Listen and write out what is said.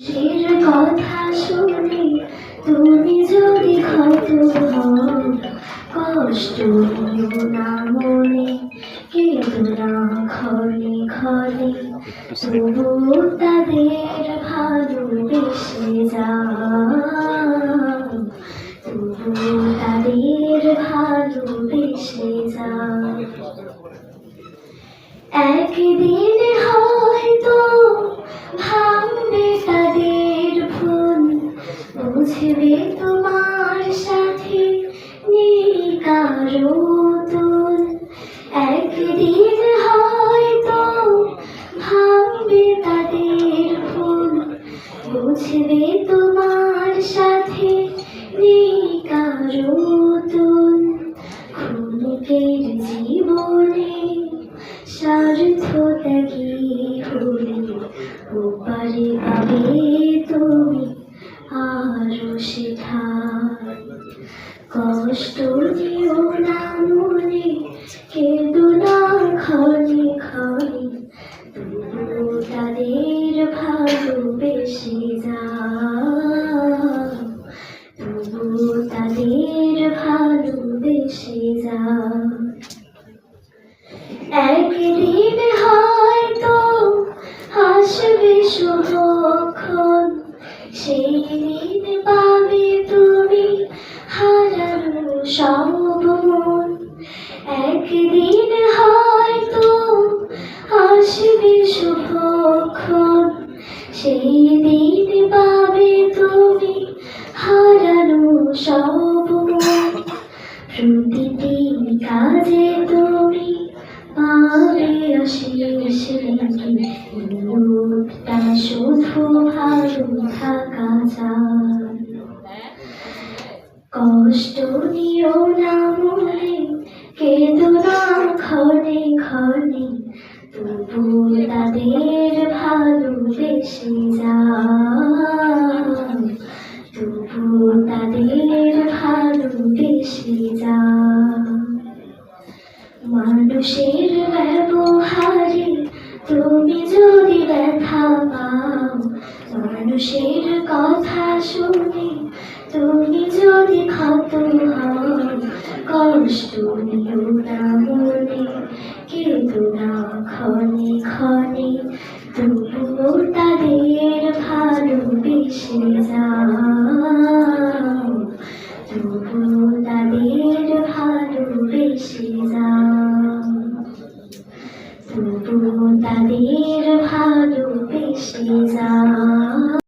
সের কথা শুনে তুমি যদি ক্ষত হও, কষ্ট নিও না মনে, কেঁদো না ক্ষণে ক্ষণে, তবু তাদের ভালোবেসে যাও, তবু তাদের ভালোবেসে যাও। একদিন হয়তো ভাঙবে তাদের ভুল, বুঝবে তোমার সাথে নেই কারো তুল। একদিন হয়তো ভাঙবে তাদের ভুল, বুঝবে তোমার সাথে নেই কারো তুল। ক্ষণিকের জীবনে স্বার্থত্যাগী হলে ওপারে পাবে তুমি আরো সেথা। কষ্ট দিও না মনে, কেঁদো না ক্ষণে ক্ষণে, তবু তাদের ভালোবেসে যাও, তবু তাদের ভালোবেসে যাও। একদিন হয়তো আসবে শুভক্ষণ, সেই দিন পাবে তুমি হারানো সব মন। একদিন হয়তো আসবে শুভক্ষণ, সেই দিন পাবে তুমি হারানো সব মন। প্রতিটি কাজে তুমি পাবে আশিস নাকি, লোকটা শুধু ভালো থাকা চায়। কষ্ট নিও না মনে, কেঁদো না ক্ষণে ক্ষণে, তবু তাদের ভালোবেসে যাও, তবু তাদের ভালোবেসে যাও। মানুষের ব্যবহারে তুমি যদি ব্যথা পাও, মানুষের কথা শুনে তুমি যদি ক্ষত হও, কষ্ট নিও না মনে, কেঁদো না ক্ষণে ক্ষণে, তবু তাদের ভালোবেসে যাও।